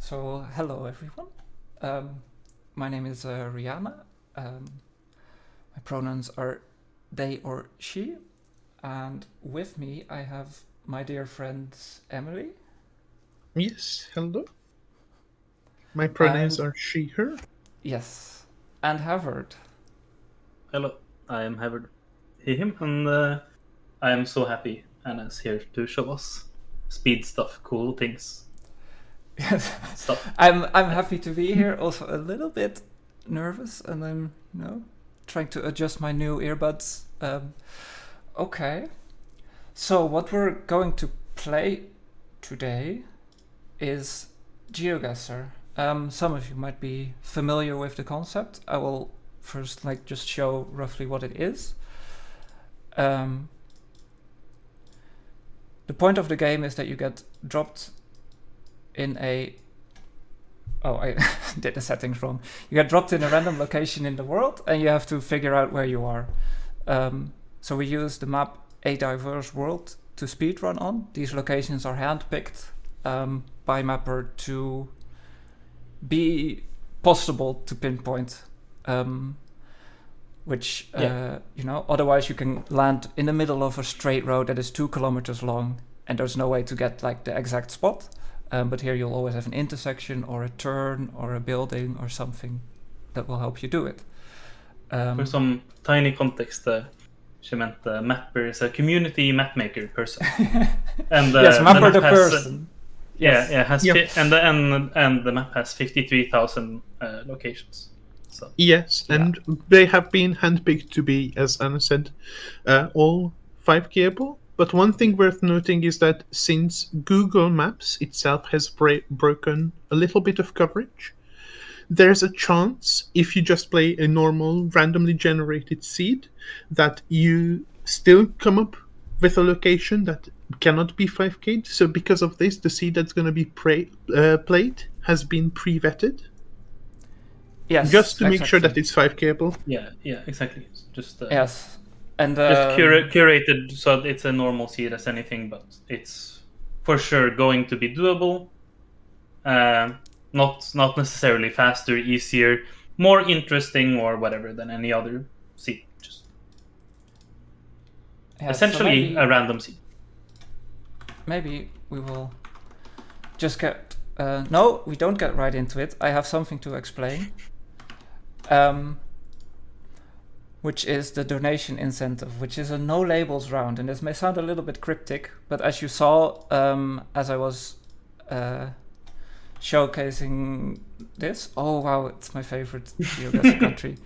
So, hello everyone. My name is ReAnna. My pronouns are they or she. And with me, I have my dear friend Emily. Yes, hello. My pronouns And are she, her. yes, and Havard. Hello, I am Havard, him, and I am so happy Anna's here to show us speed stuff, cool things, Yes, stuff. I'm happy to be here. Also a little bit nervous, and I'm trying to adjust my new earbuds. Okay. So what we're going to play today is GeoGuessr. Some of you might be familiar with the concept. I will first just show roughly what it is. The point of the game is that you get dropped in a... Oh, I did the settings wrong. You get dropped in a random location in the world and you have to figure out where you are. So we use the map A Diverse World to speedrun on. These locations are handpicked by mapper to be possible to pinpoint, which otherwise you can land in the middle of a straight road that is 2 kilometers long and there's no way to get the exact spot. But here you'll always have an intersection or a turn or a building or something that will help you do it. For some tiny context, she meant the mapper is a community mapmaker person, and yes, mapper the map person. Yes. Yes. And the map has 53,000 locations. So Yes, and they have been handpicked to be, as Anna said, all 5Kable. But one thing worth noting is that since Google Maps itself has broken a little bit of coverage, there's a chance, if you just play a normal randomly generated seed, that you still come up with a location that cannot be 5K'd. So because of this, the seed that's going to be played has been pre-vetted. Yes, just to make exactly. sure that it's 5Kable. Yeah, exactly. Just yes, and just curated so it's a normal seed as anything, but it's for sure going to be doable. Not necessarily faster, easier, more interesting, or whatever than any other seed. Just essentially a random seed. Maybe we will just get... no, we don't get right into it. I have something to explain. Which is the donation incentive, which is a no labels round. And this may sound a little bit cryptic, but as you saw, as I was showcasing this, oh wow, it's my favorite GeoGuessr country.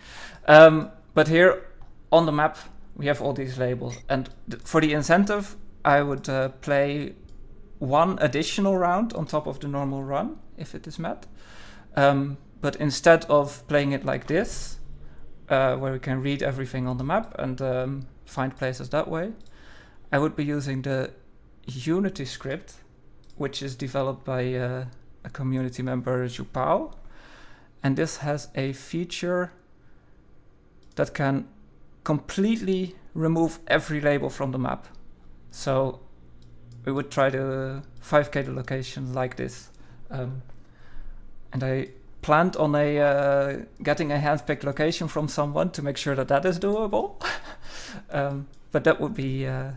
But here on the map, we have all these labels. And for the incentive, I would play one additional round on top of the normal run, if it is met. But instead of playing it like this, where we can read everything on the map and find places that way, I would be using the Unity script, which is developed by a community member, Jupao. And this has a feature that can completely remove every label from the map. So we would try to 5K the location like this. And I planned on getting a hand-picked location from someone to make sure that is doable. But that would be the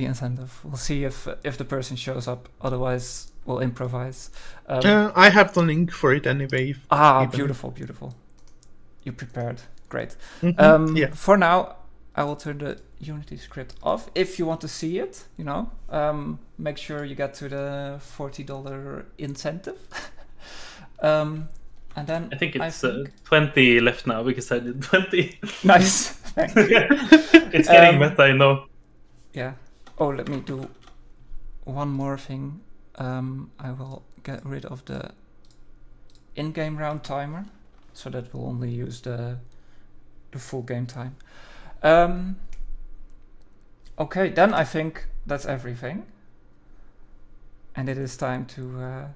incentive. We'll see if the person shows up. Otherwise, we'll improvise. I have the link for it anyway. Beautiful. You prepared. Great. Yeah. For now, I will turn the Unity script off. If you want to see it, make sure you get to the $40 incentive. And then I think it's 20 left now because I did 20. Nice. Thank you. It's getting better, I know. Yeah. Oh, let me do one more thing. I will get rid of the in-game round timer, so that we'll only use the full game time. Okay, then I think that's everything. And it is time to...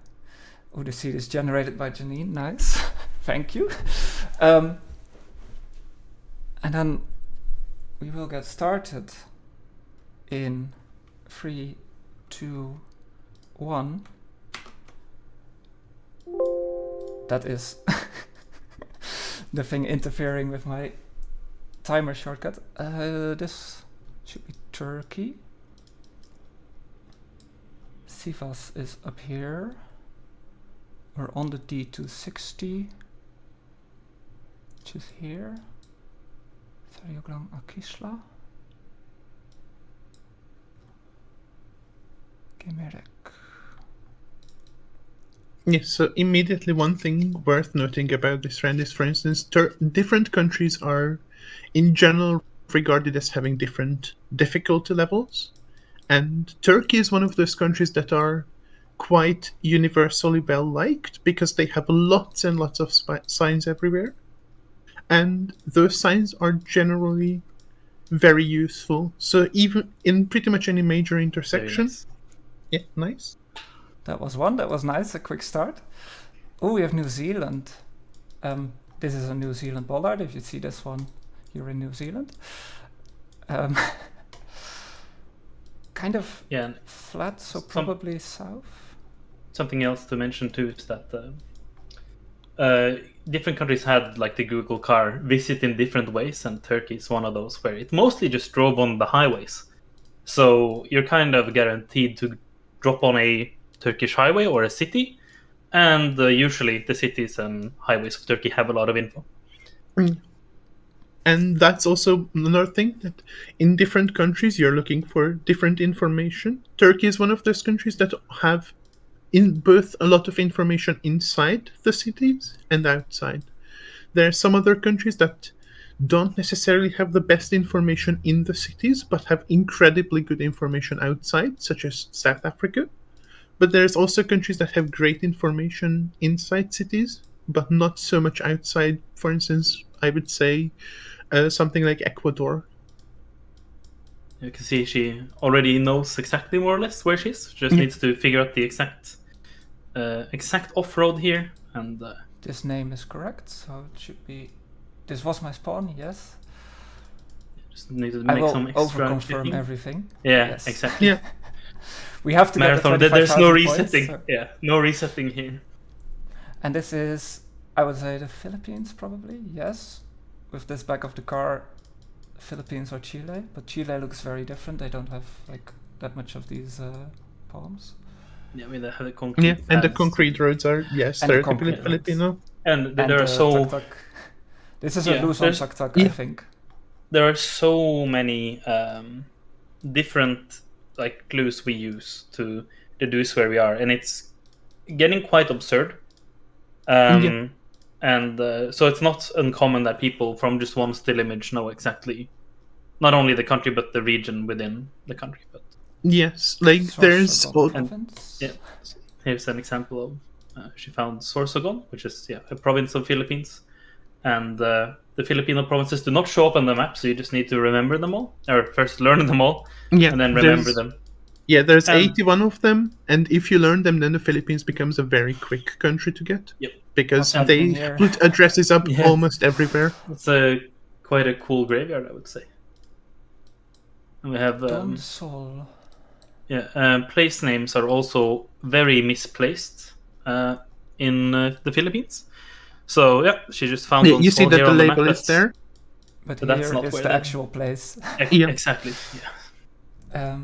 oh, the seed is generated by Janine. Nice. Thank you. And then we will get started in 3, 2, 1. that is the thing interfering with my timer shortcut. This should be Turkey. Sivas is up here. We're on the D260, which is here. Sarıoğlan Akisla. Gemerek. Yes, so immediately one thing worth noting about this trend is, for instance, different countries are in general regarded as having different difficulty levels. And Turkey is one of those countries that are quite universally well liked because they have lots and lots of signs everywhere. And those signs are generally very useful. So even in pretty much any major intersection. Nice. Yeah, nice. That was one. That was nice. A quick start. Oh, we have New Zealand. This is a New Zealand bollard. If you see this one, you're in New Zealand. Kind of flat, so probably south. Something else to mention too is that different countries had like the Google car visit in different ways, and Turkey is one of those where it mostly just drove on the highways. So you're kind of guaranteed to drop on a Turkish highway or a city, and usually the cities and highways of Turkey have a lot of info. And that's also another thing, that in different countries you're looking for different information. Turkey is one of those countries that have in both a lot of information inside the cities and outside. There are some other countries that don't necessarily have the best information in the cities, but have incredibly good information outside, such as South Africa. But there's also countries that have great information inside cities, but not so much outside. For instance, I would say something like Ecuador. You can see she already knows exactly more or less where she is. She just needs to figure out the exact off-road here. And this name is correct, so it should be. This was my spawn, yes. Just need to make some extra. I will overconfirm everything. Yeah, yes. exactly. Yeah. We have to marathon. get the There's no 25,000 resetting. points, so. Yeah, no resetting here. And this is, I would say, the Philippines probably. Yes, with this back of the car, Philippines or Chile. But Chile looks very different. They don't have like that much of these palms. Yeah, I mean they have the concrete. Yeah, and the paths. concrete roads are stereotypically Filipino. And there are so. Tuk-tuk. This is a Luzon tuk-tuk, I think. There are so many different like clues we use to deduce where we are, and it's getting quite absurd. And so it's not uncommon that people from just one still image know exactly not only the country but the region within the country. But yes, like there's here's an example of she found Sorsogon, which is a province of Philippines, and the Filipino provinces do not show up on the map, so you just need to remember them all, or first learn them all, and then remember them. Yeah, there's 81 of them, and if you learn them, then the Philippines becomes a very quick country to get. Yep. Because they put addresses up almost everywhere. It's quite a cool graveyard, I would say. And we have Sol. place names are also very misplaced in the Philippines. So she just found. Yeah, you see that the label is there, but here is the actual place. Exactly. Yeah.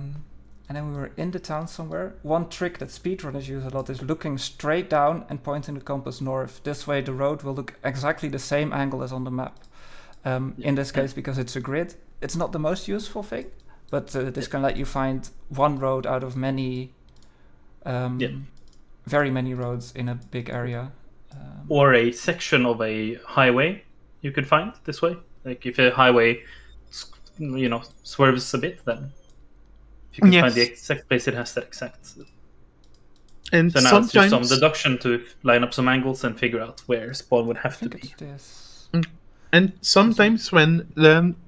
And then we were in the town somewhere. One trick that speedrunners use a lot is looking straight down and pointing the compass north. This way the road will look exactly the same angle as on the map. In this case, because it's a grid, it's not the most useful thing, but this can let you find one road out of many, very many roads in a big area. Or a section of a highway you could find this way. Like if a highway, swerves a bit, then you can find the exact place it has that exact. And so now sometimes it's just some deduction to line up some angles and figure out where spawn would have to be. And sometimes when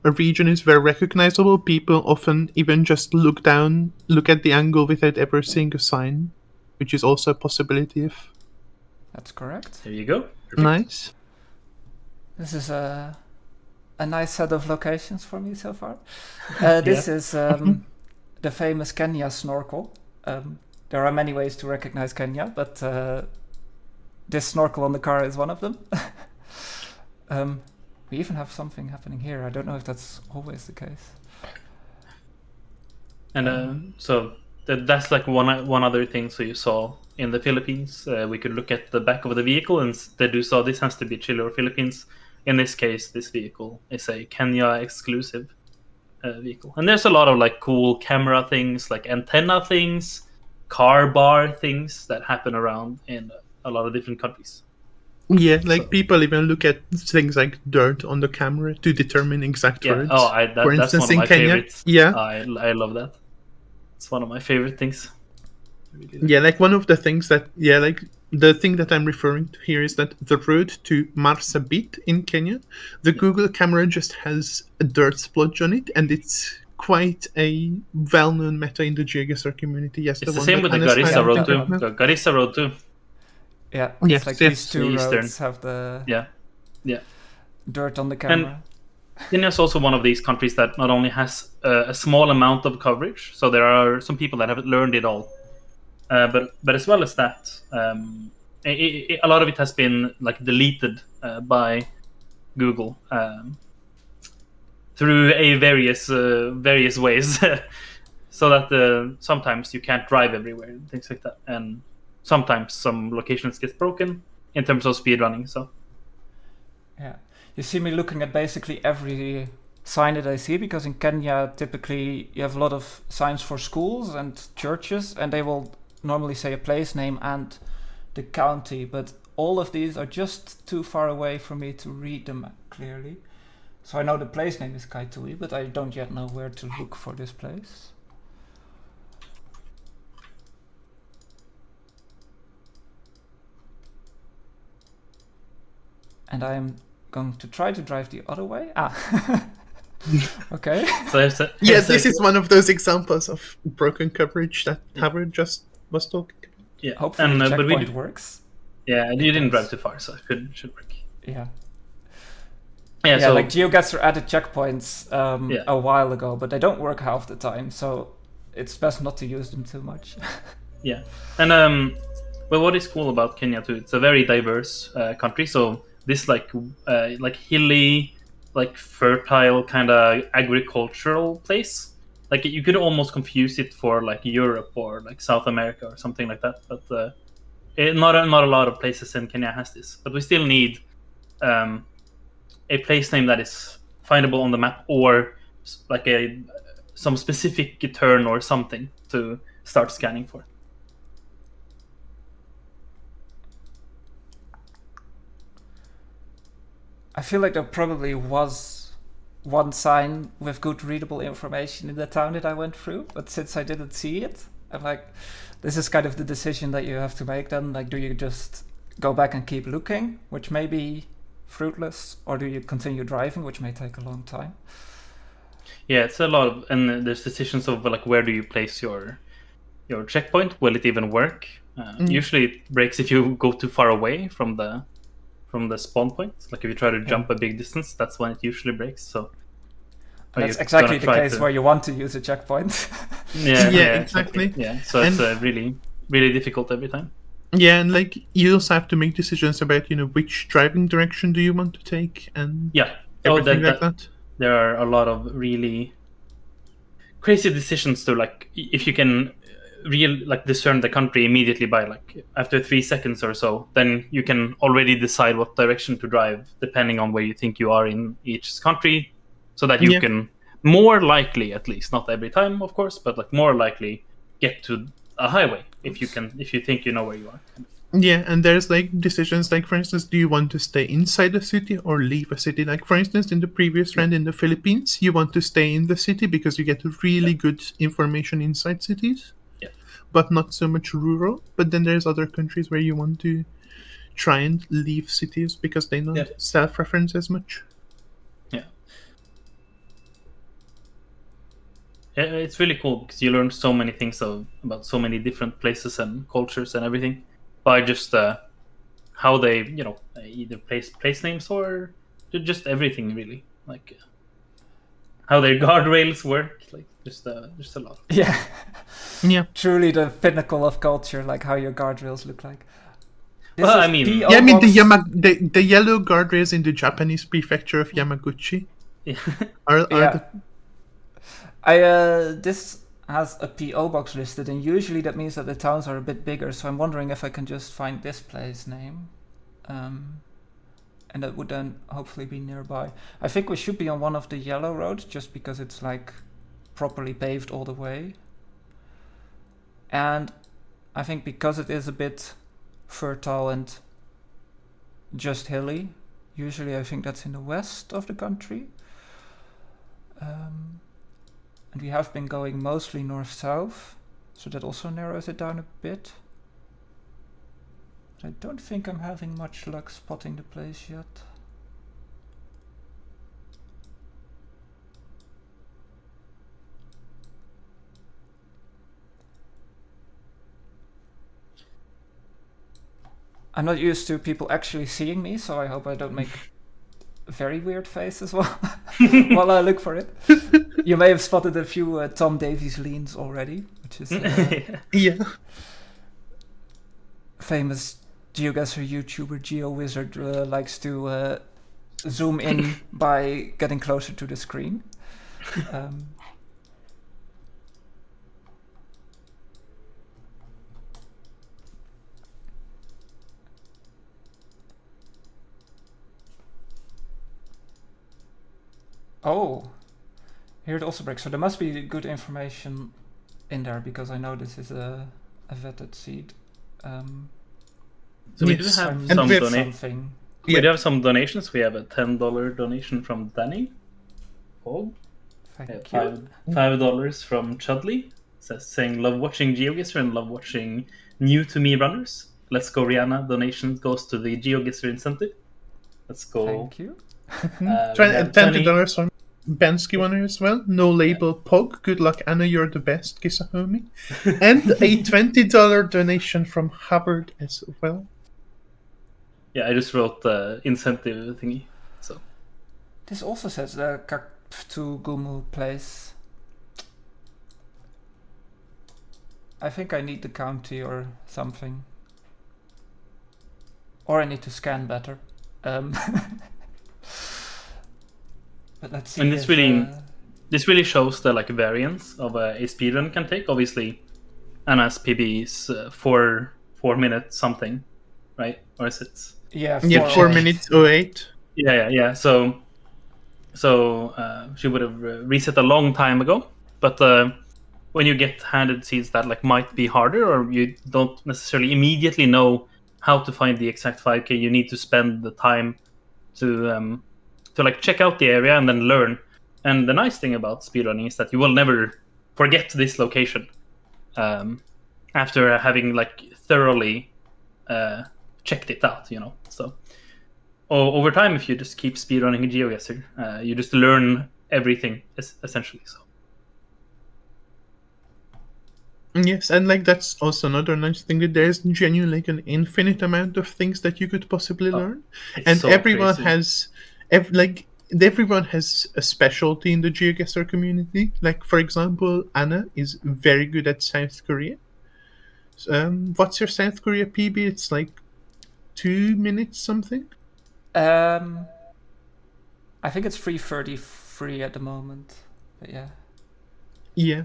a region is very recognizable, people often even just look at the angle without ever seeing a sign, which is also a possibility. If that's correct. There you go. Perfect. Nice. This is a nice set of locations for me so far. This is the famous Kenya snorkel. There are many ways to recognize Kenya, but this snorkel on the car is one of them. We even have something happening here. I don't know if that's always the case. And so that's like one other thing. So you saw in the Philippines, we could look at the back of the vehicle, and instead you saw this has to be Chile or Philippines. In this case, this vehicle is a Kenya exclusive vehicle. And there's a lot of like cool camera things, like antenna things, car bar things that happen around in a lot of different countries. Yeah, like people even look at things like dirt on the camera to determine exact roads. For That's instance, one of in my Kenya, favorites. yeah, I love that. It's one of my favorite things. Really yeah, like one of the things that, yeah, like the thing that I'm referring to here is that the road to Marsabit in Kenya, the Google camera just has a dirt splodge on it, and it's quite a well-known meta in the GeoGuessr community. Yes, It's the one same that with the Anna's Garissa Road too. highlighting right now. The Garissa Road too. Yeah, Yes, it's like yes. these two Eastern. roads have the Yeah. dirt on the camera. Kenya is also one of these countries that not only has a small amount of coverage, so there are some people that haven't learned it all, but as well as that, a lot of it has been like deleted by Google through various ways, so that sometimes you can't drive everywhere and things like that, and sometimes some locations get broken in terms of speedrunning. So Yeah. You see me looking at basically every sign that I see, because in Kenya, typically you have a lot of signs for schools and churches, and they will normally say a place name and the county, but all of these are just too far away for me to read them clearly. So I know the place name is Kaitui, but I don't yet know where to look for this place. And I am going to try to drive the other way. Okay. So Yes, this is one of those examples of broken coverage that Howard just was talking about. Yeah, Hopefully the but checkpoint works. Yeah, you didn't drive too far, so it should work. Yeah. Yeah, Yeah, so like GeoGuessr added checkpoints a while ago, but they don't work half the time, so it's best not to use them too much. yeah, and well, what is cool about Kenya too? It's a very diverse country. So this like hilly, like fertile kind of agricultural place. Like you could almost confuse it for like Europe or like South America or something like that. But not a lot of places in Kenya has this. But we still need a place name that is findable on the map, or like some specific turn or something to start scanning for. I feel like there probably was one sign with good readable information in the town that I went through, but since I didn't see it, I'm like, this is kind of the decision that you have to make then. Like, do you just go back and keep looking, which may be fruitless, or do you continue driving, which may take a long time? Yeah, it's a lot of, and there's decisions of like, where do you place your checkpoint? Will it even work? Usually it breaks if you go too far away from the spawn point. Like if you try to jump a big distance, that's when it usually breaks. So that's exactly the case where you want to use a checkpoint. Yeah, exactly. Yeah, so it's really, really difficult every time. Yeah, and like you also have to make decisions about which driving direction do you want to take, and everything like that. There are a lot of really crazy decisions to like, if you can discern the country immediately by like after 3 seconds or so, then you can already decide what direction to drive depending on where you think you are in each country, so that you can more likely, at least not every time of course, but like more likely get to a highway if you think you know where you are. Yeah, and there's like decisions like, for instance, do you want to stay inside the city or leave a city? Like, for instance, in the previous round in the Philippines, you want to stay in the city because you get really good information inside cities, but not so much rural. But then there's other countries where you want to try and leave cities because they don't self-reference as much. It's really cool because you learn so many things about so many different places and cultures and everything by just how they, either place names or just everything really, like how their guardrails work, like just a lot. Yeah, truly the pinnacle of culture, like how your guardrails look like. Well, is I mean- P.O. Yeah, I mean Box- the yellow guardrails in the Japanese prefecture of Yamaguchi are Yeah. This has a P.O. box listed, and usually that means that the towns are a bit bigger, so I'm wondering if I can just find this place name. And that would then hopefully be nearby. I think we should be on one of the yellow roads, just because it's like properly paved all the way. And I think because it is a bit fertile and just hilly, usually I think that's in the west of the country. And we have been going mostly north-south, so that also narrows it down a bit. But I don't think I'm having much luck spotting the place yet. I'm not used to people actually seeing me, so I hope I don't make a very weird face as well while I look for it. You may have spotted a few Tom Davies leans already, which is yeah. famous GeoGuessr YouTuber GeoWizard likes to zoom in by getting closer to the screen. Oh, here it also breaks. So there must be good information in there, because I know this is a vetted seed. So we do Yes. have And some we have something. We Yeah. do have some donations. We have a $10 donation from Danny. Oh, Thank you. $5 from Chudley, saying love watching GeoGuessr and love watching new to me runners. Let's go ReAnna donation goes to the GeoGuessr incentive. Let's go. Thank you. we have $20 from Bensky one as well. No label Pog. Good luck, Anna. You're the best. Kiss a homie. And a $20 donation from Hubbard as well. Yeah, I just wrote the incentive thingy. So This also says the Kaktu Gumu place. I think I need the county or something. Or I need to scan better. But let's see. And this really shows the like variance of a speedrun can take. Obviously, Anna's PB is 4 minutes something, right? Or is it? Yeah, 4 minutes 08. Yeah. So she would have reset a long time ago. But when you get handed seeds that like might be harder, or you don't necessarily immediately know how to find the exact 5K, you need to spend the time to like check out the area and then learn. And the nice thing about speedrunning is that you will never forget this location after having like thoroughly checked it out, you know. So over time, if you just keep speedrunning in GeoGuessr, you just learn everything essentially. So Yes, and like that's also another nice thing, that there's genuinely like an infinite amount of things that you could possibly learn, and so everyone crazy. has, everyone has a specialty in the GeoGuessr community. Like for example, Anna is very good at South Korea. What's your South Korea PB? It's like 2 minutes something. I think it's 3:33 at the moment. But yeah. Yeah.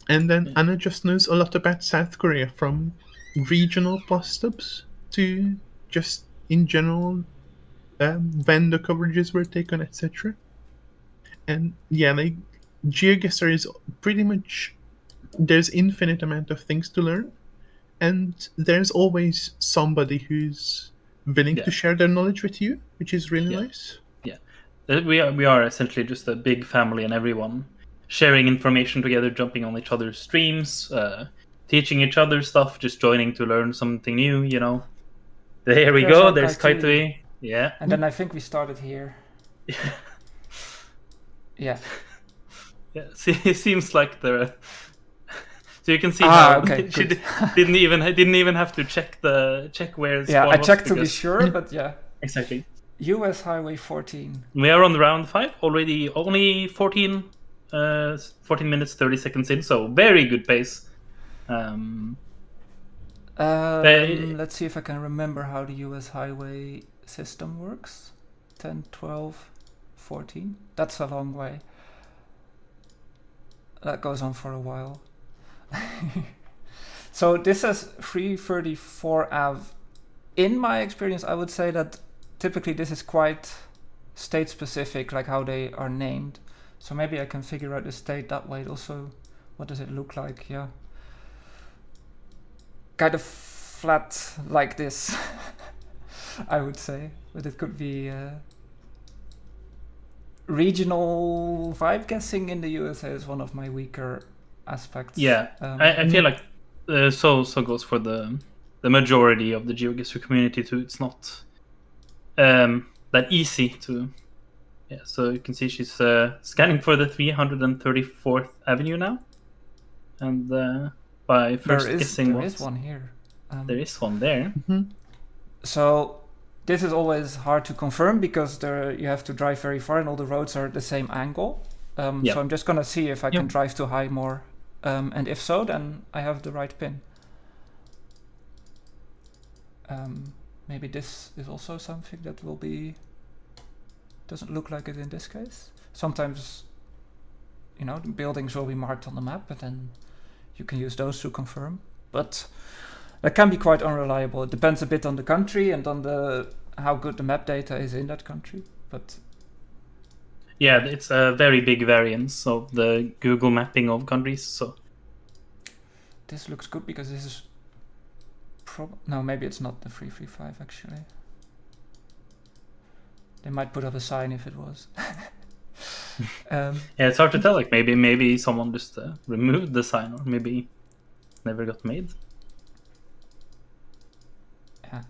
And then Anna just knows a lot about South Korea, from regional post-ups to just in general when the coverages were taken, etc. And yeah, like GeoGuessr is pretty much, there's infinite amount of things to learn, and there's always somebody who's willing to share their knowledge with you, which is really nice. Yeah, we are essentially just a big family, and everyone sharing information together, jumping on each other's streams, teaching each other stuff, just joining to learn something new, you know. There we go, there's Kaitui. Yeah. And then I think we started here. Yeah. Yeah, see, it seems like the... So you can see how okay, she didn't even have to check where. Yeah, I checked to be sure, but yeah. Exactly. US Highway 14. We are on round 5 already. Only 14 minutes 30 seconds in, so very good pace. Let's see if I can remember how the US highway system works. 10, 12, 14. That's a long way. That goes on for a while. So this says 334 Ave. In my experience, I would say that typically this is quite state specific, like how they are named. So maybe I can figure out the state that way. Also, what does it look like? Yeah. Kind of flat like this, I would say. But it could be regional vibe guessing in the USA is one of my weaker aspects. Yeah, I feel like so goes for the majority of the GeoGuessr community too. It's not that easy to. Yeah, so you can see she's scanning for the 334th Avenue now, and by first guessing there is one here. There is one there. So this is always hard to confirm because you have to drive very far and all the roads are at the same angle. So I'm just gonna see if I can drive too high more, and if so, then I have the right pin. Maybe this is also something that will be. Doesn't look like it in this case. Sometimes, the buildings will be marked on the map, and then you can use those to confirm. But that can be quite unreliable. It depends a bit on the country and on how good the map data is in that country. But yeah, it's a very big variance of the Google mapping of countries. So this looks good because this is no, maybe it's not the 335 actually. They might put up a sign if it was. Yeah, it's hard to tell. Like maybe someone just removed the sign, or maybe never got made. Yeah.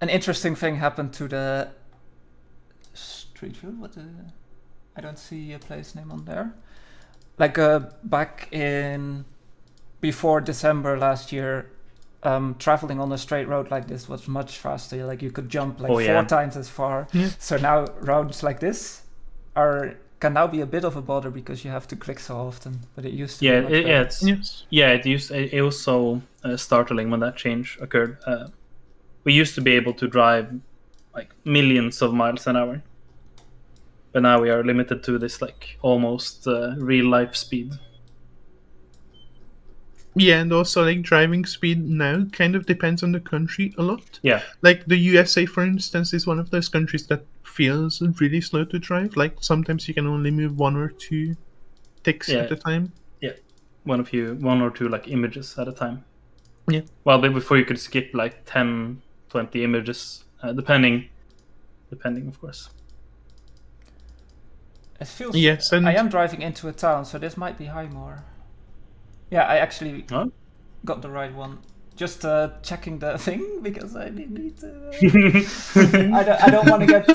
An interesting thing happened to the street view. I don't see a place name on there. Like back in before December last year. Traveling on a straight road like this was much faster. Like you could jump like 4 times as far. Yeah. So now roads like this can now be a bit of a bother because you have to click so often. But it used to. It was so startling when that change occurred. We used to be able to drive like millions of miles an hour, but now we are limited to this like almost real life speed. Yeah, and also like driving speed now kind of depends on the country a lot. Yeah. Like the USA, for instance, is one of those countries that feels really slow to drive. Like sometimes you can only move 1 or 2 ticks at a time. Yeah. 1 or 2 like images at a time. Yeah. Well, before you could skip like 10, 20 images, depending of course. It feels. Yes, and I am driving into a town, so this might be Highmore. Yeah, I actually got the right one. Just checking the thing because I need to. I don't want to get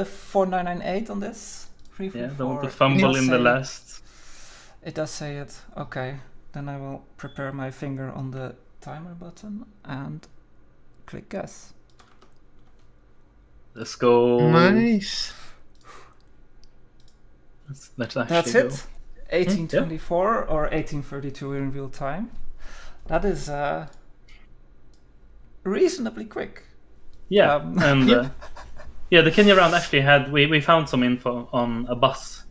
4998 on this. Don't want to fumble in the last. It does say it. Okay, then I will prepare my finger on the timer button and click guess. Let's go. Nice. Let's actually That's it. 1824 or 1832 in real time. That is reasonably quick. Yeah, the Kenya round actually had we found some info on a bus.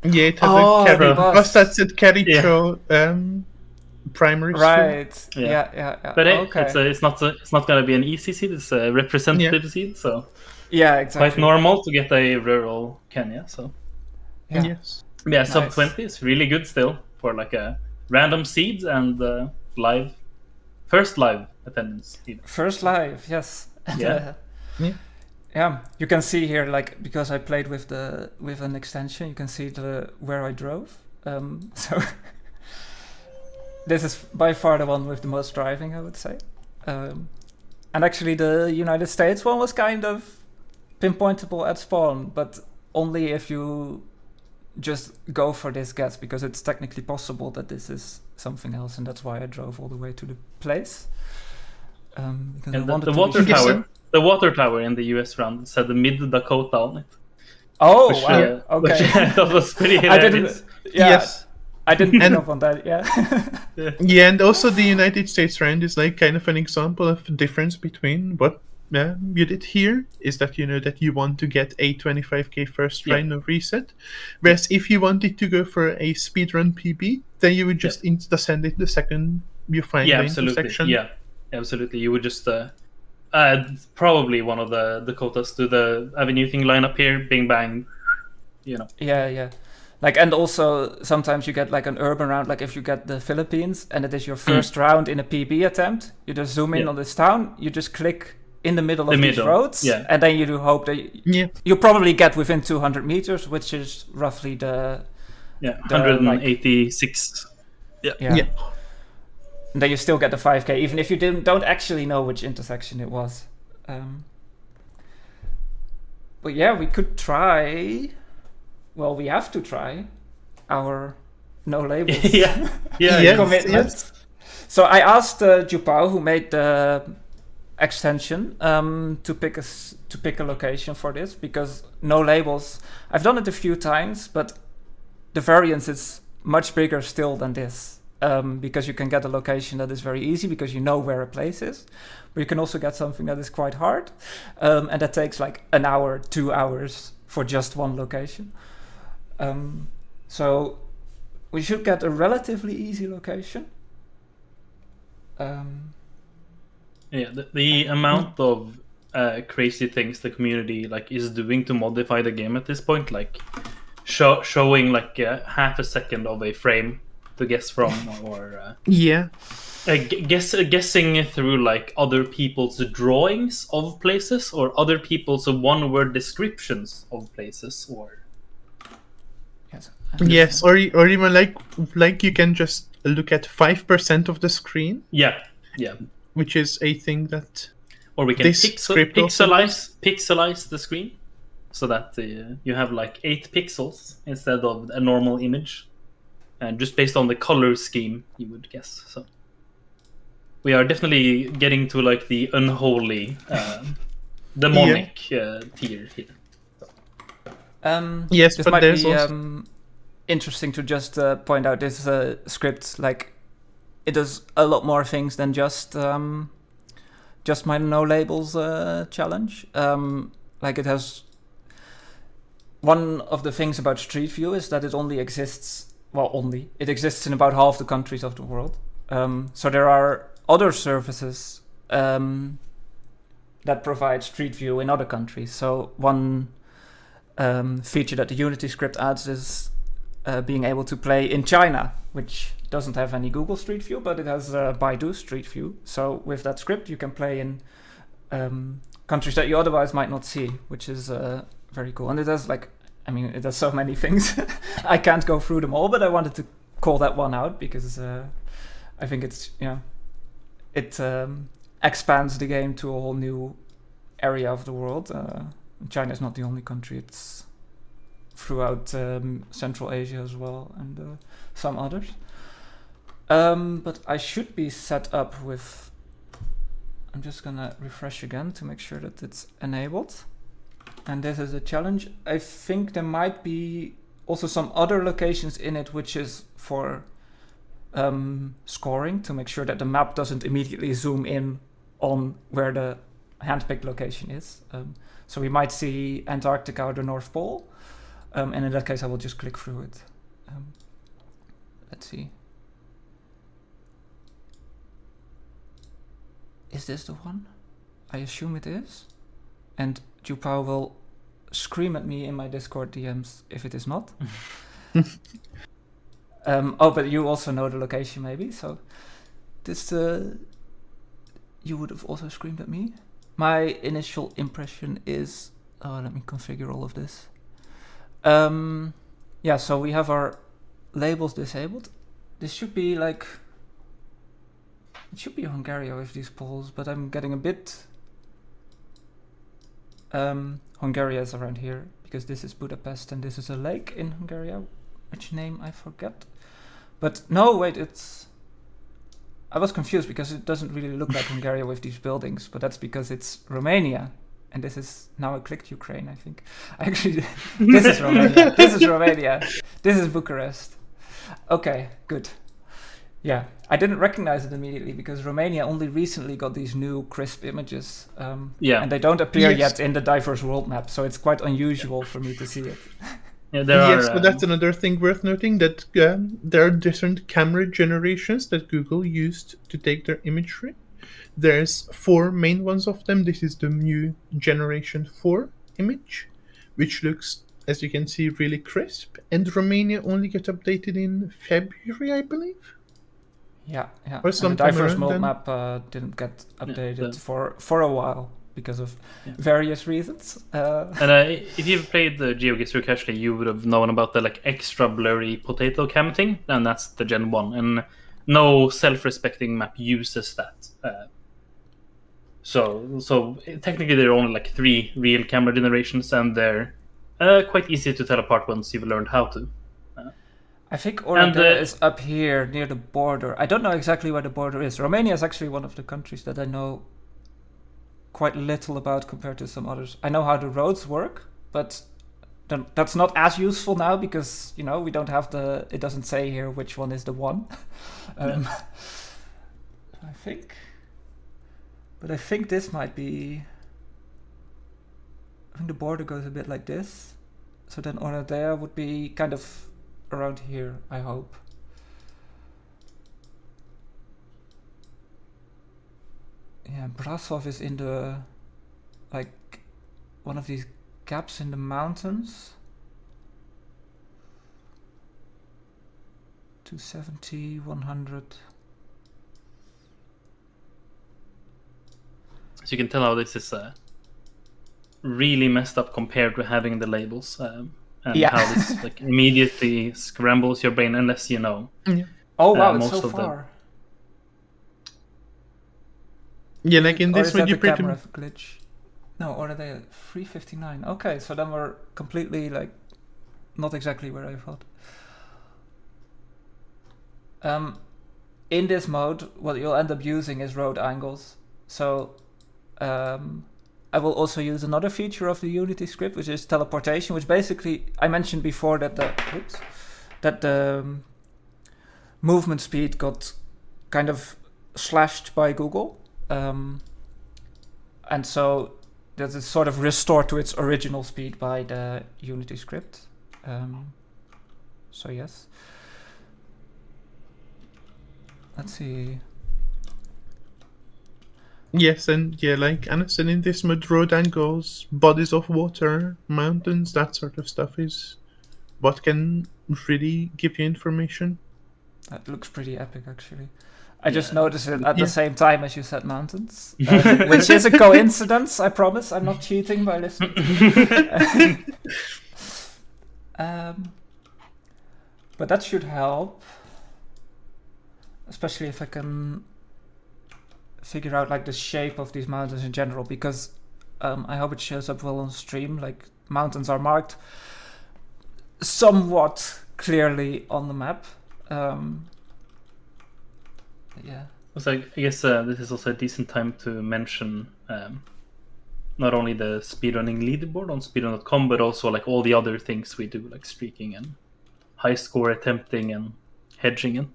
Yeah, it had a bus that said Kericho primary school. Right. Yeah. But it's not going to be an easy seed. It's a representative seed, so exactly. Quite normal to get a rural Kenya. So yes. Yeah, nice. Sub 20 is really good still for like a random seed and first live attendance. Even. First live, yes. Yeah. You can see here, like because I played with an extension, you can see where I drove. So this is by far the one with the most driving, I would say. And actually, the United States one was kind of pinpointable at spawn, but only if you just go for this guess, because it's technically possible that this is something else, and that's why I drove all the way to the place. Because I wanted the water tower in the US round said the Mid Dakota on it. Oh, wow. Okay. Which I thought was pretty hilarious. I didn't pick up on that. Yeah. Yeah, and also the United States round is like kind of an example of the difference between what you did here is that you know that you want to get a 25k first round of reset, whereas if you wanted to go for a speedrun PB, then you would just send it the second you find the intersection. Yeah, absolutely. You would just add probably one of the quotas to the avenue thing line up here, bing bang, you know. Yeah. Like, and also sometimes you get like an urban round, like if you get the Philippines and it is your first round in a PB attempt, you just zoom in on this town, you just click in the middle of these roads, and then you do hope that you probably get within 200 meters, which is roughly the 186. Yeah. And then you still get the 5k, even if you don't actually know which intersection it was. But yeah, we could try. Well, we have to try our no labels commitment. Yes. So I asked Jupao, who made the extension, to pick a location for this, because no labels. I've done it a few times, but the variance is much bigger still than this, because you can get a location that is very easy because you know where a place is, but you can also get something that is quite hard, and that takes like an hour, 2 hours for just one location. So we should get a relatively easy location. The amount of crazy things the community like is doing to modify the game at this point, like showing like half a second of a frame to guess from, or guessing through like other people's drawings of places or other people's one-word descriptions of places, or yes, or even like you can just look at 5% of the screen. Yeah. Which is a thing that, or we can pixelize the screen so that you have like 8 pixels instead of a normal image, and just based on the color scheme you would guess. So we are definitely getting to like the unholy demonic tier here. Yes, this but might there's be also interesting to just point out this script, like it does a lot more things than just my no labels challenge. Like it has, one of the things about Street View is that it exists in about half the countries of the world. So there are other services that provide Street View in other countries. So one feature that the Unity script adds is being able to play in China, which doesn't have any Google Street View, but it has Baidu Street View. So with that script, you can play in countries that you otherwise might not see, which is very cool. And it has it does so many things. I can't go through them all, but I wanted to call that one out because I think it's it expands the game to a whole new area of the world. China is not the only country; it's throughout Central Asia as well, and some others. But I should be set up with. I'm just gonna refresh again to make sure that it's enabled. And this is a challenge. I think there might be also some other locations in it, which is for scoring, to make sure that the map doesn't immediately zoom in on where the handpicked location is. So we might see Antarctica or the North Pole. And in that case, I will just click through it. Let's see. Is this the one? I assume it is. And Jupao will scream at me in my Discord DMs if it is not. But you also know the location maybe. So this, you would have also screamed at me. My initial impression is, let me configure all of this. So we have our labels disabled. This should be like, it should be Hungary with these polls, but I'm getting a bit, Hungary is around here because this is Budapest and this is a lake in Hungary, which name I forget. But no, wait, I was confused because it doesn't really look like Hungary with these buildings, but that's because it's Romania. And this is, now I clicked Ukraine, I think. Actually, this is Romania. This is Romania. This is Bucharest. Okay, good. Yeah, I didn't recognize it immediately because Romania only recently got these new crisp images. And they don't appear yet in the diverse world map, so it's quite unusual for me to see it. Yeah, but that's another thing worth noting, that there are different camera generations that Google used to take their imagery. There's 4 main ones of them. This is the new generation 4 image, which looks, as you can see, really crisp. And Romania only got updated in February, I believe. Yeah. Or And the diverse world map didn't get updated for a while because of various reasons. And if you've played the GeoGuessr casually, you would have known about the extra blurry potato cam thing, and that's the Gen 1. And no self-respecting map uses that. So technically there are only 3 real camera generations, and they're quite easy to tell apart once you've learned how to. I think Oradea is up here near the border. I don't know exactly where the border is. Romania is actually one of the countries that I know quite little about compared to some others. I know how the roads work, but that's not as useful now because, we don't have it doesn't say here which one is the one. I think this might be... I think the border goes a bit like this. So then Oradea would be kind of around here, I hope. Yeah, Brasov is in the one of these gaps in the mountains. 270, 100. So you can tell how this is really messed up compared to having the labels. And how this immediately scrambles your brain unless you know. Yeah. Oh wow, it's so far. Yeah, in this one you pretty much glitch. No, or are they at 359? Okay, so then we're completely not exactly where I thought. In this mode, what you'll end up using is road angles. So I will also use another feature of the Unity script, which is teleportation, which basically I mentioned before that the movement speed got kind of slashed by Google, and so that is sort of restored to its original speed by the Unity script. So yes. Let's see. Yes, and Anna said, in this mode, road angles, bodies of water, mountains, that sort of stuff is what can really give you information. That looks pretty epic, actually. I just noticed it at the same time as you said mountains, which is a coincidence, I promise. I'm not cheating by listening. But that should help, especially if I can figure out the shape of these mountains in general, because I hope it shows up well on stream. Mountains are marked somewhat clearly on the map. Yeah. So I guess this is also a decent time to mention not only the speedrunning leaderboard on speedrun.com, but also all the other things we do, like streaking and high score attempting and hedging and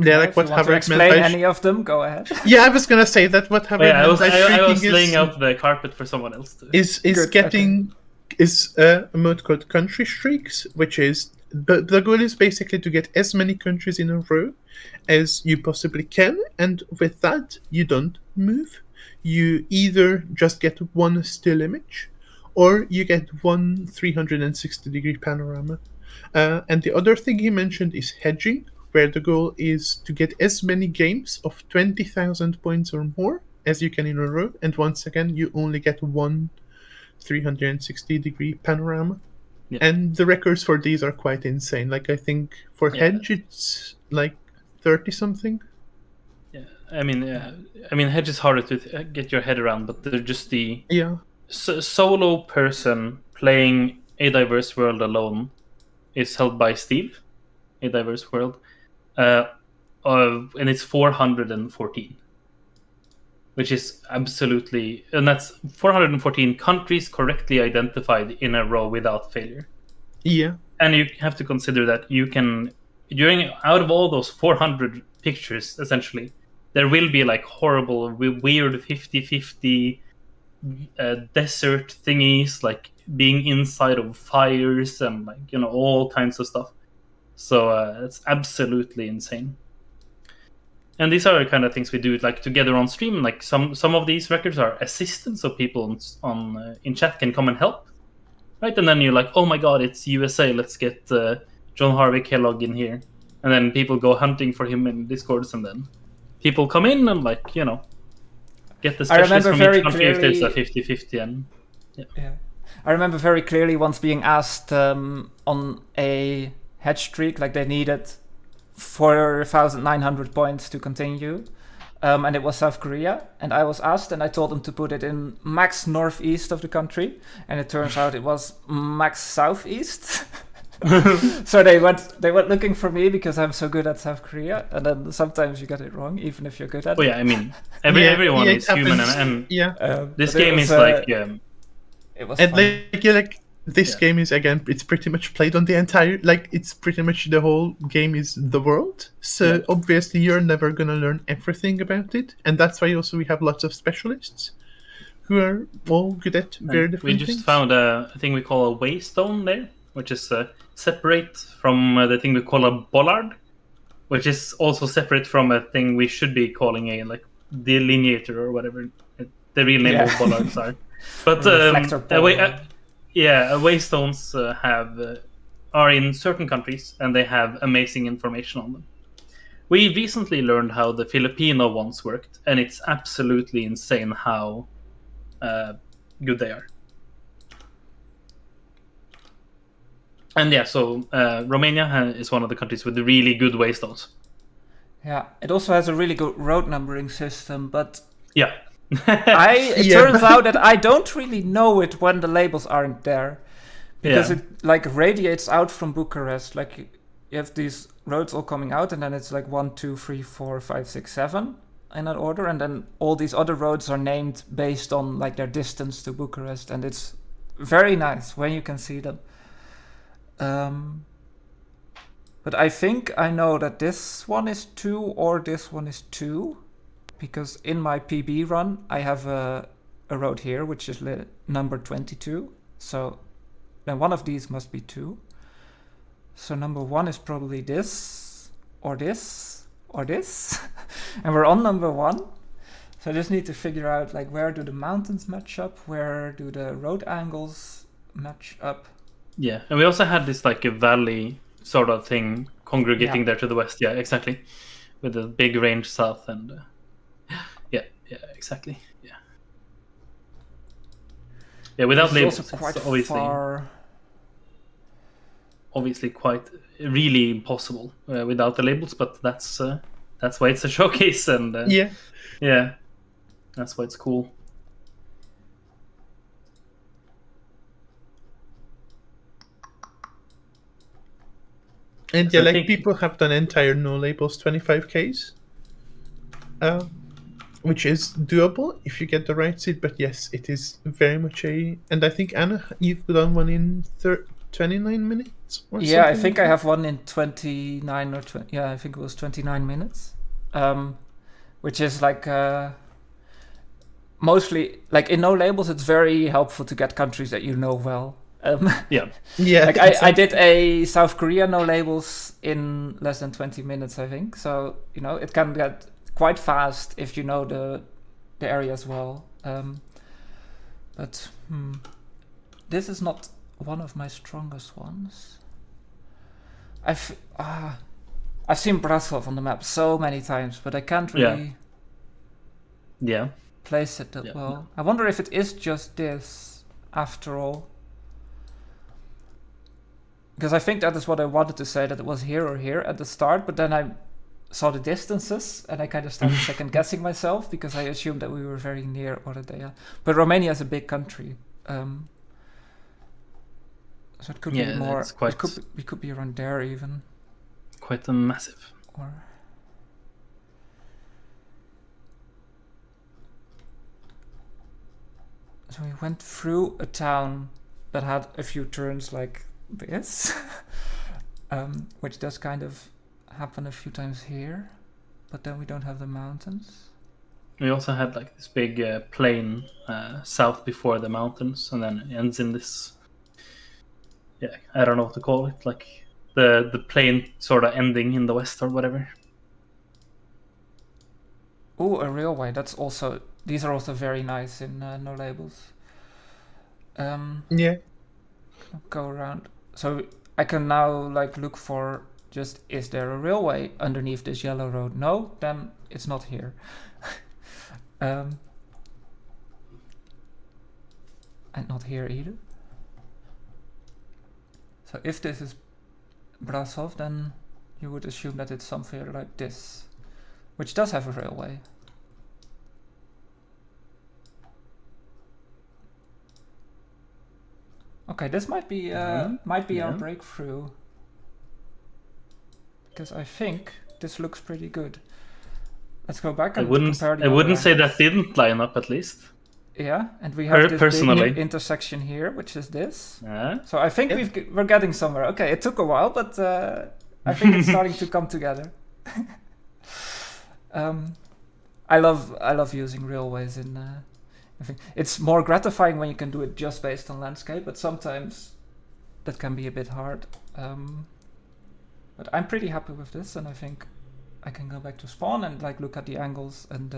if what have I explain any of them, go ahead. Yeah, I was gonna say that what have I was laying out the carpet for someone else to is a mode called country streaks, which is the goal is basically to get as many countries in a row as you possibly can, and with that you don't move. You either just get one still image, or you get one 360-degree panorama. And the other thing he mentioned is hedging, where the goal is to get as many games of 20,000 points or more as you can in a row, and once again you only get one 360-degree panorama. Yeah. And the records for these are quite insane. I think for hedge it's 30 something. Yeah, I mean hedge is harder to get your head around, but they're just the solo person playing A Diverse World alone is held by Steve. A Diverse World, and it's 414, which is absolutely, and that's 414 countries correctly identified in a row without failure. Yeah, And you have to consider that you can, out of all those 400 pictures, essentially, there will be like horrible, weird 50-50 desert thingies, like being inside of fires and like, you know, all kinds of stuff. So it's absolutely insane. And these are the kind of things we do like together on stream. Like some of these records are assistants, so people on in chat can come and help, right? And then you're like, oh my god, it's USA, let's get John Harvey Kellogg in here. And then people go hunting for him in Discords, and then people come in and, like, you know, get the specialist from each country if there's a 50-50. And yeah. I remember very clearly once being asked on a hedge streak, like they needed 4,900 points to continue. And it was South Korea, and I was asked, and I told them to put it in max northeast of the country, and it turns out it was max southeast. So they went looking for me because I'm so good at South Korea, and then sometimes you get it wrong, even if you're good at it. Oh yeah, I mean, everyone is human, and this game is like it was and fun. This game is, again, it's pretty much played on the entire, like, it's pretty much the whole game is the world. So obviously you're never going to learn everything about it. And that's why also we have lots of specialists who are all good at very different things. We just found a thing we call a waystone there, which is separate from the thing we call a bollard, which is also separate from a thing we should be calling a, like, delineator or whatever the real name of bollards are. But waystones are in certain countries, and they have amazing information on them. We recently learned how the Filipino ones worked, and it's absolutely insane how good they are. And yeah, so Romania is one of the countries with the really good waystones. Yeah, it also has a really good road numbering system, but yeah. It turns out that I don't really know it when the labels aren't there, because it like radiates out from Bucharest. Like you have these roads all coming out, and then it's like 1, 2, 3, 4, 5, 6, 7 in that order, and then all these other roads are named based on like their distance to Bucharest, and it's very nice when you can see them. But I think I know that this one is 2 or this one is 2. Because in my PB run, I have a road here, which is number 22. So then one of these must be 2. So number 1 is probably this, or this, or this. And we're on number 1. So I just need to figure out, like, where do the mountains match up? Where do the road angles match up? Yeah, and we also had this, like, a valley sort of thing congregating there to the west. Yeah, exactly. With a big range south and... Yeah, exactly. Yeah, without labels, it's obviously quite really impossible without the labels. But that's why it's a showcase, and that's why it's cool. And people have done entire no labels 25Ks. Which is doable if you get the right seed, but yes, it is very much and I think, Anna, you've done one in 29 minutes or something? I think I have one in 29 or 20, I think it was 29 minutes, which is like mostly, like in no labels, it's very helpful to get countries that you know well. Like I did a South Korea no labels in less than 20 minutes, I think, so you know it can get quite fast if you know the area as well. But this is not one of my strongest ones. I've seen Brasov on the map so many times, but I can't really place it that well. I wonder if it is just this after all. Because I think that is what I wanted to say, that it was here or here at the start, but then I saw the distances, and I kind of started second guessing myself because I assumed that we were very near Oradea. But Romania is a big country, so it could be more. We could be around there even. Quite a massive. So we went through a town that had a few turns like this. which does kind of happen a few times here, but then we don't have the mountains. We also had like this big plain south before the mountains, and then it ends in this. Yeah, I don't know what to call it. Like the plain sort of ending in the west or whatever. Oh, a railway. These are also very nice in no labels. Yeah. Go around. So I can now like look for just, is there a railway underneath this yellow road? No, then it's not here. And not here either. So if this is Brasov, then you would assume that it's somewhere like this, which does have a railway. Okay, this might be our breakthrough, because I think this looks pretty good. Let's go back and compare the I wouldn't say other that didn't line up at least. Yeah, and we have this personally. big intersection here, which is this. Yeah. So I think we're getting somewhere. Okay, it took a while, but I think it's starting to come together. I love using railways in. I think it's more gratifying when you can do it just based on landscape, but sometimes that can be a bit hard. But I'm pretty happy with this, and I think I can go back to spawn and like look at the angles and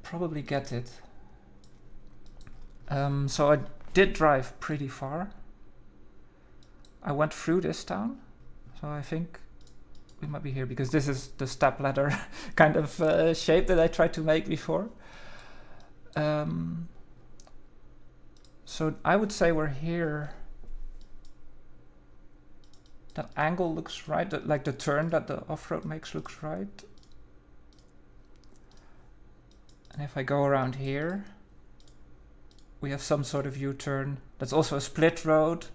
probably get it. So I did drive pretty far. I went through this town, so I think we might be here, because this is the step ladder kind of shape that I tried to make before. So I would say we're here. The angle looks right, like the turn that the off-road makes looks right. And if I go around here, we have some sort of U-turn. That's also a split road.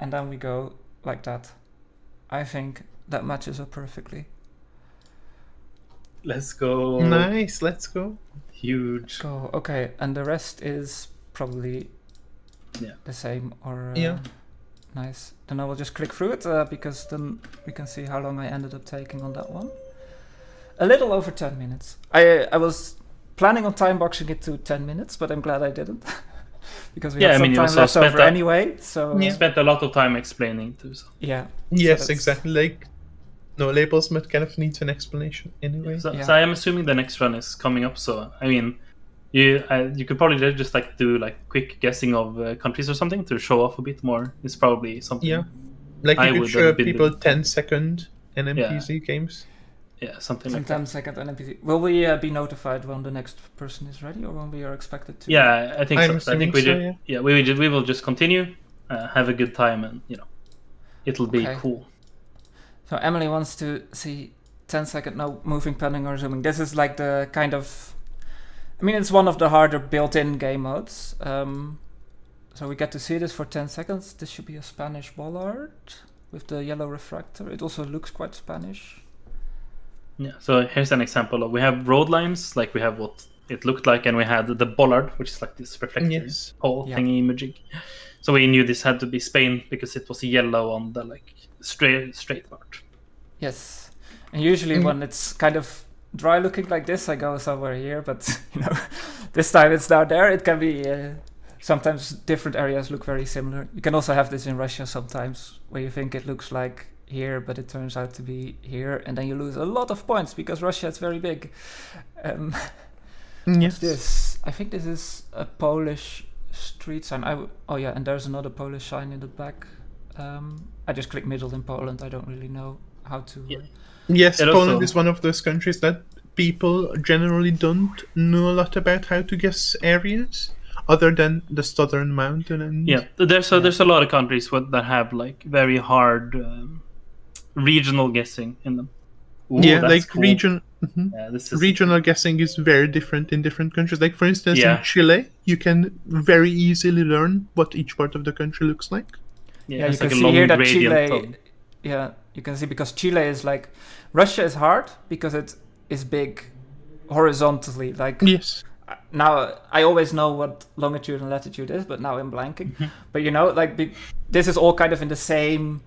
And then we go like that. I think that matches up perfectly. Let's go. Nice, let's go. Huge. Go. Okay, and the rest is probably the same or nice. Then I will just click through it because then we can see how long I ended up taking on that one. A little over 10 minutes. I was planning on time boxing it to 10 minutes, but I'm glad I didn't. Because we had some time left over anyway. So you spent a lot of time explaining too. So. Yeah. Yes, so exactly. Like no labels, but kind of needs an explanation anyway. So I am assuming the next run is coming up. So I mean, you could probably just like do like quick guessing of countries or something to show off a bit more. It's probably something. Yeah, like you could show people 10-second NMPC games. Yeah, something like 10-second NMPC. Will we be notified when the next person is ready, or when we are expected to? Yeah, I think so. I think we so, do. Yeah, we will just continue, have a good time, and it'll be cool. So Emily wants to see 10-second no moving, panning, or zooming. This is like the kind of, I mean, it's one of the harder built-in game modes. So we get to see this for 10 seconds. This should be a Spanish bollard with the yellow refractor. It also looks quite Spanish. Yeah, so here's an example of, we have road lines, like we have what it looked like, and we had the bollard, which is like this reflector pole thingy imaging. So we knew this had to be Spain because it was yellow on the like straight part. Yes, and usually when it's kind of dry looking like this, I go somewhere here, but this time it's down there. It can be sometimes different areas look very similar. You can also have this in Russia sometimes, where you think it looks like here, but it turns out to be here, and then you lose a lot of points because Russia is very big. What's this? I think this is a Polish street sign. Oh yeah, and there's another Polish sign in the back. I just click middle in Poland. I don't really know how to. Yes, Poland is one of those countries that people generally don't know a lot about how to guess areas, other than the southern mountain. And there's a lot of countries that have like very hard regional guessing in them. Ooh, like cool. Regional guessing is very different in different countries. Like for instance, in Chile, you can very easily learn what each part of the country looks like. Yeah, you can see here that Chile. Yeah, you can see because Chile is like, Russia is hard because it is big horizontally. Like now I always know what longitude and latitude is, but now I'm blanking. But you know, like this is all kind of in the same,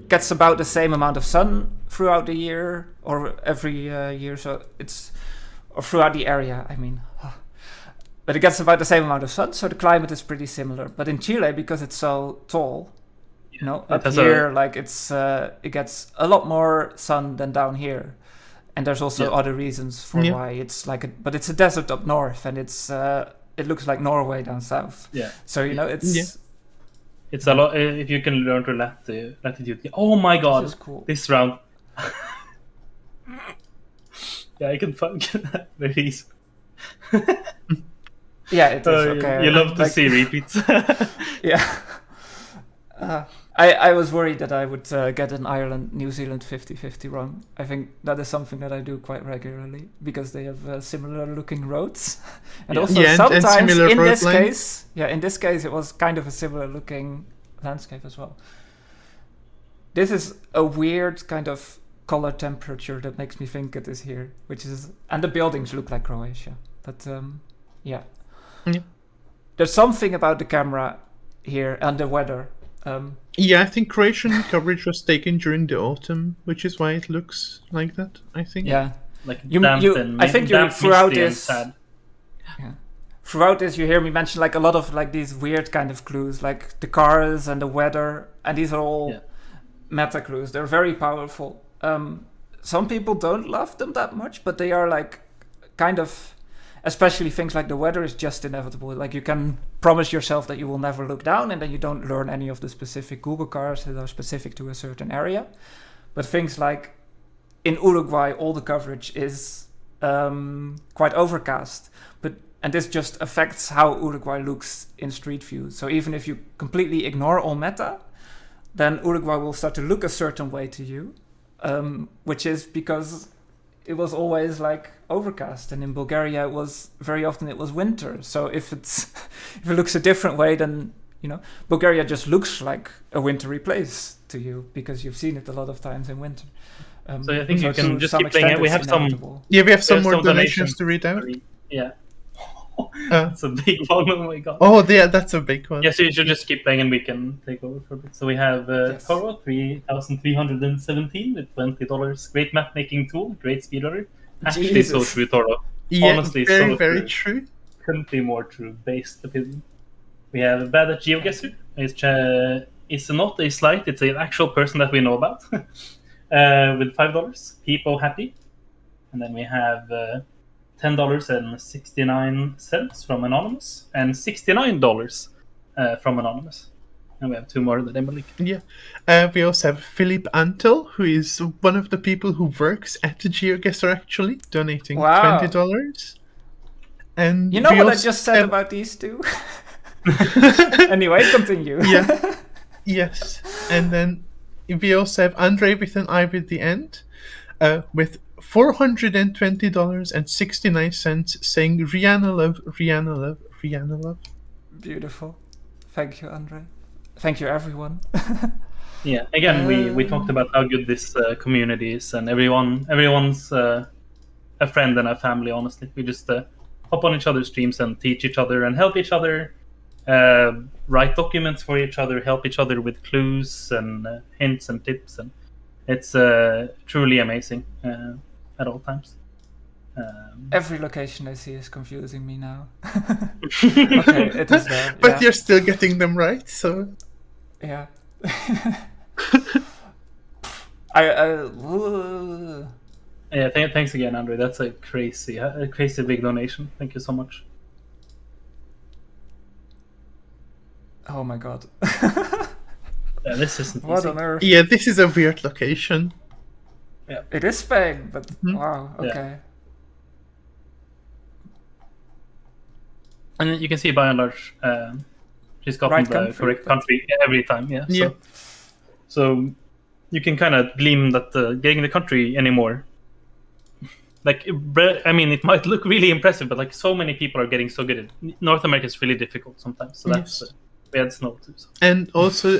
gets about the same amount of sun throughout the year or every year. So it's, or throughout the area, I mean. But it gets about the same amount of sun, so the climate is pretty similar. But in Chile, because it's so tall, you know, up here, like it gets a lot more sun than down here. And there's also other reasons for why it's like, but it's a desert up north, and it's it looks like Norway down south. Yeah. So you know, it's it's a lot. If you can learn to latitude. Oh my god, this is cool. This round. Yeah, I can function that very easy. Yeah, it is. Okay. You love to see repeats. Yeah. I was worried that I would get an Ireland-New Zealand 50-50 run. I think that is something that I do quite regularly because they have similar-looking roads, and also sometimes in this case, in this case, it was kind of a similar-looking landscape as well. This is a weird kind of color temperature that makes me think it is here, which is, and the buildings look like Croatia, but yeah. There's something about the camera here and the weather. I think Croatian coverage was taken during the autumn, which is why it looks like that, I think. Yeah. Like I think you throughout this... Yeah. Throughout this, you hear me mention like a lot of like these weird kind of clues, like the cars and the weather, and these are all meta clues. They're very powerful. Some people don't love them that much, but they are like kind of... Especially things like the weather is just inevitable. Like you can promise yourself that you will never look down, and then you don't learn any of the specific Google cars that are specific to a certain area. But things like in Uruguay, all the coverage is quite overcast. And this just affects how Uruguay looks in Street View. So even if you completely ignore all meta, then Uruguay will start to look a certain way to you, which is because it was always like overcast, and in Bulgaria it was very often it was winter. So if it looks a different way, then you know Bulgaria just looks like a wintry place to you because you've seen it a lot of times in winter. So I think you can just keep playing it. We have some more donations to read out. Yeah. That's a big one. Oh my god. Oh, yeah, that's a big one. Yeah, so you should just keep playing and we can take over for a bit. So we have Toro 3,317 with $20. Great map making tool, great speedrunner. Actually, so true, Toro. Yeah, honestly, very true. Couldn't be more true, based opinion. We have Bad at GeoGuessr. It's not a slight, it's an actual person that we know about. With $5. People happy. And then we have $10.69 from Anonymous and $69 from Anonymous. And we have two more that Emily. Yeah. We also have Philip Antel, who is one of the people who works at the GeoGuessr actually, donating $20. And you know what I just said about these two? Anyway, continue. Yeah. Yes. And then we also have Andre with an I with the end, with $420.69 saying ReAnna love, ReAnna love, ReAnna love. Beautiful. Thank you, Andre. Thank you, everyone. Yeah, again, we talked about how good this community is, and everyone's a friend and a family, honestly. We just hop on each other's streams and teach each other and help each other, write documents for each other, help each other with clues and hints and tips, and it's truly amazing at all times. Every location I see is confusing me now. Okay, it is there. But you're still getting them right, so... Yeah. Yeah, thanks again, Andre. That's a crazy big donation. Thank you so much. Oh my god. Yeah, this isn't what easy. on earth? Yeah, this is a weird location. Yeah. It is Spain, but wow, okay. Yeah. And you can see by and large, she's gotten the correct country every time. Yeah. Yeah. So you can kind of glean that getting the country anymore. Like, I mean, it might look really impressive, but like so many people are getting so good at North America is really difficult sometimes. So that's we had snow too. So. And also,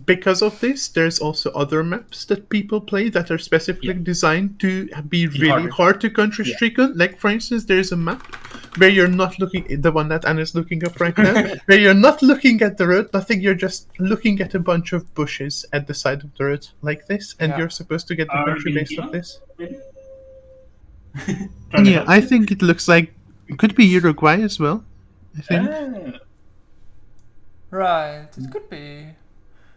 because of this, there's also other maps that people play that are specifically designed to be really hard to country streak on. Like, for instance, there's a map where you're not looking, the one that Anna's looking up right now, where you're not looking at the road, nothing, you're just looking at a bunch of bushes at the side of the road like this, and Yeah. you're supposed to get the country based off this. Maybe? Yeah, I think it looks like it could be Uruguay as well. I think. Right, it could be.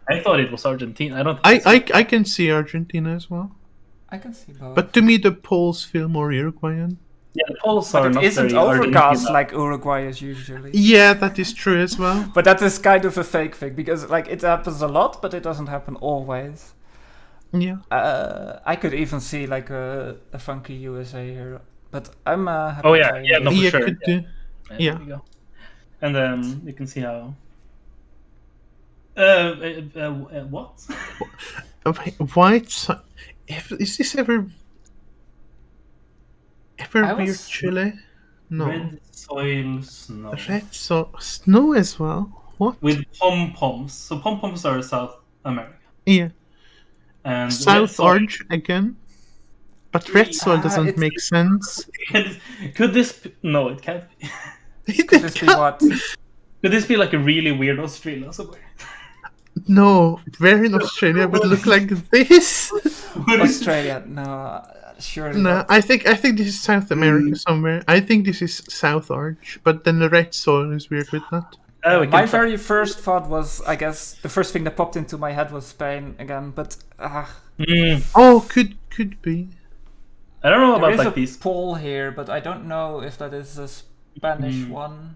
I thought it was Argentina. I don't. I can see Argentina as well, I can see both. but to me the poles feel more Uruguayan. Yeah, the poles are But it not isn't very overcast Argentina. like Uruguay is usually. Yeah, that is true as well. But that is kind of a fake thing because like it happens a lot, but it doesn't happen always. Yeah. I could even see like a funky USA here, but I'm happy. Oh yeah, trying yeah, it. no, for Yeah, sure. could Yeah. do. There Yeah. we go. And you can see how. What? White. Is this ever I weird was- Chile? No. Red soil snow. Red snow as well. What? With pom poms. So pom poms are South America. Yeah. And red South soil- orange again. But red soil doesn't it's- make sense. Could this? No, it can't be. Could this be what? Could this be like a really weird Australia somewhere? No, where in Australia would look like this? Australia? No, surely No, not. I think this is South America somewhere. I think this is South Orange, but then the red soil is weird with that. We My can try. very first thought was, I guess, the first thing that popped into my head was Spain again, but Oh, could be. I don't know there about is like a these. pole here, but I don't know if that is a Spanish one.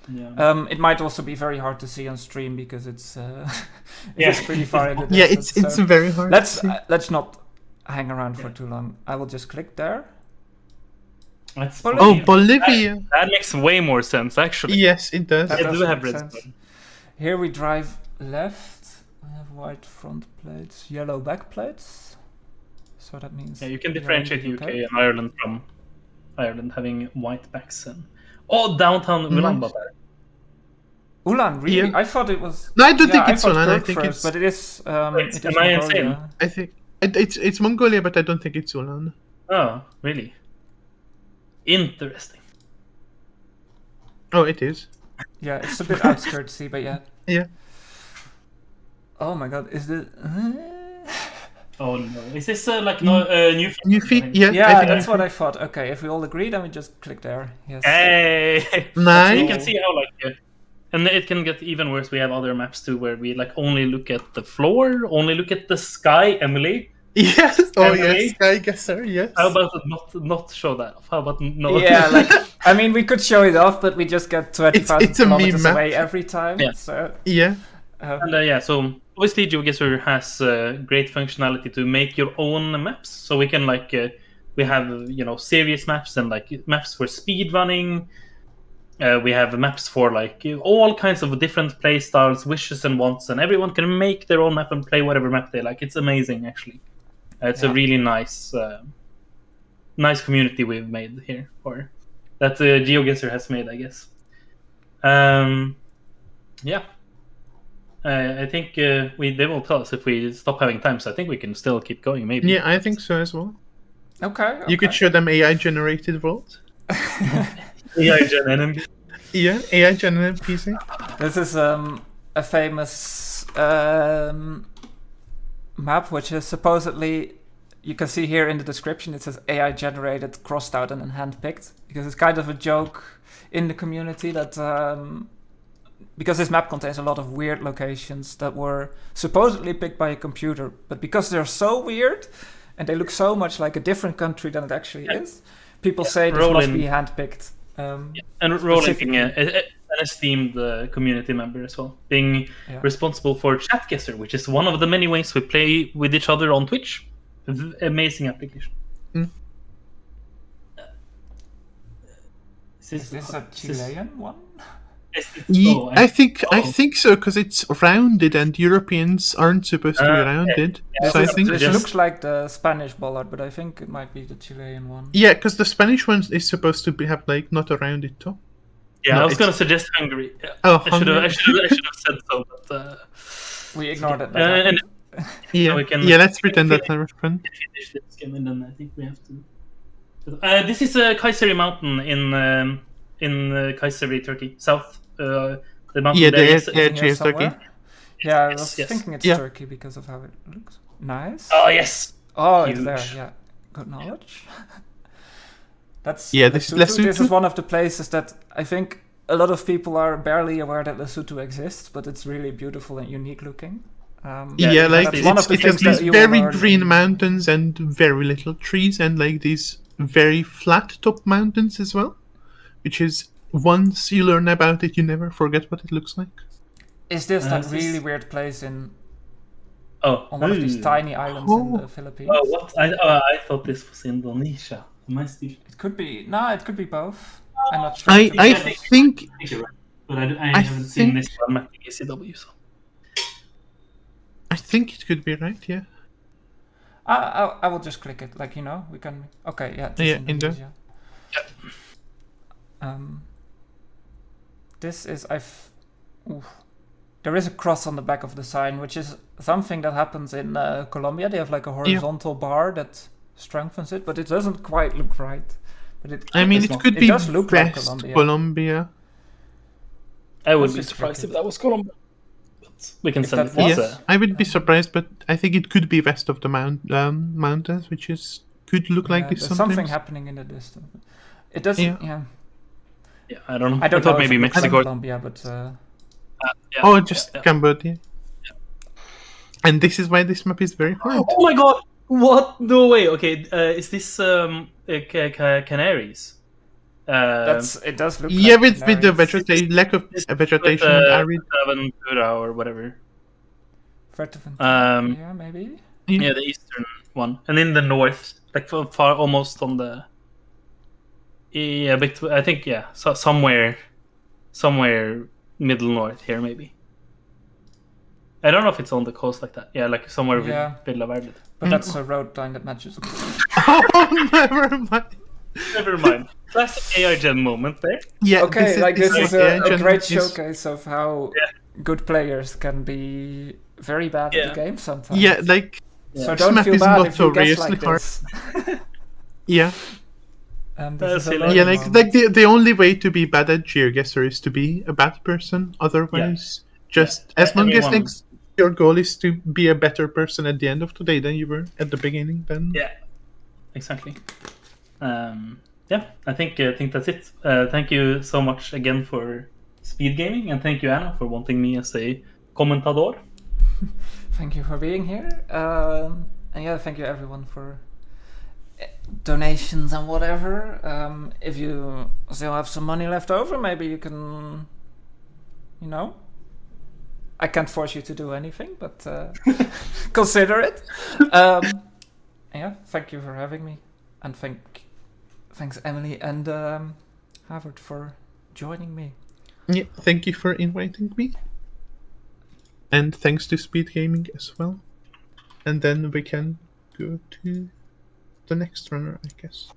Yeah. It might also be very hard to see on stream because it's Yeah. it's pretty far in the Yeah, distance. it's so very hard. to see. let's not hang around for too long. I will just click there. That's Bolivia. Oh, Bolivia. That makes way more sense, actually. Yes, it does. That I does do have make red sense. soil. Here we drive left. We have white front plates, yellow back plates. So that means Yeah, you can we are in differentiate the UK and Ireland from Ireland having white backs and downtown Ulaanbaatar. Ulan, really? Yeah. I thought it was. No, I don't think I it's thought Ulan. I Turk think first, it's. but it is. Wait, It is am I insane? Mongolia. I think it's Mongolia, but I don't think it's Ulan. Oh, really? Interesting. Oh, it is. Yeah, it's a bit outskirtsy, but yeah. Yeah. Oh my god, is this? Oh no! Is this like new? New feet. Yeah. Yeah, I think that's New what I thought. Okay, if we all agree, then we just click there. Yes. Hey! Nice. You can see how and it can get even worse. We have other maps too, where we like only look at the floor, only look at the sky. Emily, Yes. Oh Emily? yes. GeoGuessr. Yes. how about not show that off? How about no? Yeah, like I mean, we could show it off, but we just get 20,000 it's a meme kilometers map. away every time. Yeah. So Yeah. And so obviously GeoGuessr has great functionality to make your own maps. So we can we have serious maps and like maps for speed running. We have maps for like all kinds of different play styles, wishes and wants, and everyone can make their own map and play whatever map they like. It's amazing, actually. It's a really nice community we've made here, or that GeoGuessr has made, I guess. Yeah. I think they will tell us if we stop having time, so I think we can still keep going, maybe. Yeah, I think so as well. okay. You could show them AI generated world. AI Gen enemy. Yeah, AI generated PC. This is a famous map, which is supposedly, you can see here in the description, it says AI generated, crossed out, and then handpicked, because it's kind of a joke in the community that because this map contains a lot of weird locations that were supposedly picked by a computer, but because they're so weird and they look so much like a different country than it actually is, people say this must be handpicked. And Rolling, an esteemed community member as well, being responsible for ChatGuessr, which is one of the many ways we play with each other on Twitch. Amazing application. Is this a Chilean one? I think so, because it's rounded and Europeans aren't supposed to be rounded. Yeah, so I think This looks like the Spanish bollard, but I think it might be the Chilean one. yeah, because the Spanish one is supposed to have like not a rounded top. Yeah, No, I was it's- going to suggest Hungary. Yeah. Oh, I should Hungary. have said so, but We ignored it. and Yeah, we can- yeah. Let's pretend that never happened. finish this game, and then I think we have to This is Kayseri Mountain in Kayseri, Turkey, south. The mountain Yeah, there the is. edge Here of Turkey. somewhere. Yeah, I Yes, was yes. thinking it's Yeah. Turkey because of how it looks. Nice. Oh yes. Oh, it's there. Huge. Yeah, good knowledge. That's Yeah, this is Lesotho. This is Lesotho. one of the places that I think a lot of people are barely aware that Lesotho exists, but it's really beautiful and unique looking. Yeah, Yeah, because like that's one of the it has things that these you will very learn green in- mountains and very little trees, and like these very flat top mountains as well, which is once you learn about it, you never forget what it looks like. Is this that this really is- weird place on Oh, one of these tiny islands in the Oh. Philippines? Oh, what? I thought this was Indonesia. Am I stupid? It could be. No, it could be both. I'm not sure. I to be I honest. think I think you're right, but I I haven't seen think- this on mapping ECW. So. I think it could be right. Yeah. I will just click it. Like, you know, we can. Okay, yeah. It's Yeah, Indo. Indonesia. This is oof. There is a cross on the back of the sign, which is something that happens in Colombia. They have like a horizontal bar that strengthens it, but it doesn't quite look right. But it. I mean, It's it not- could it be does look like West Colombia. Colombia. I would Let's be just surprised check if it. that was Colombia. But we can If send that it. was- Yes, I would be surprised, but I think it could be west of the mountains, which is could look like Yeah, this there's sometimes. something happening in the distance. It does. Yeah. Yeah. Yeah, I don't know. I don't thought know maybe if it looks like Mexico. Colombia, but Yeah, Oh, just yeah. Cambodia. And this is why this map is very hard. Oh my god! What? No way. Okay, is this Canaries? it does look. Yeah, like with the Canaries. vegetation, lack of This is vegetation with, and arid. Fuerteventura or whatever. Fuerteventura, yeah, maybe. Yeah, the eastern one, and in the north, like far almost on the. Yeah, I think so somewhere middle north here maybe. I don't know if it's on the coast like that. Yeah, like somewhere Yeah. with Villa Verde. But that's a road line that matches. Oh, never mind. Never mind. Classic AI Gen moment there. Yeah. Okay, this is a engine great is- showcase of how good players can be very bad at the game sometimes. Yeah, like So This don't map feel is bad not if you guess notoriously like hard. this. yeah, This is a silly. learning yeah. moment. Like the only way to be bad at GeoGuessr is to be a bad person. Otherwise, just as long as everyone- your goal is to be a better person at the end of the day than you were at the beginning, then Yeah, exactly. Yeah, I think that's it. Thank you so much again for SpeedGaming, and thank you, Anna, for wanting me as a commentador. Thank you for being here. And yeah, thank you everyone for donations and whatever. If you still have some money left over, maybe you can, you know, I can't force you to do anything, but consider it. Yeah, thank you for having me, and thanks Emily and Havard for joining me. yeah. Thank you for inviting me, and thanks to SpeedGaming as well. And then we can go to the next runner, I guess.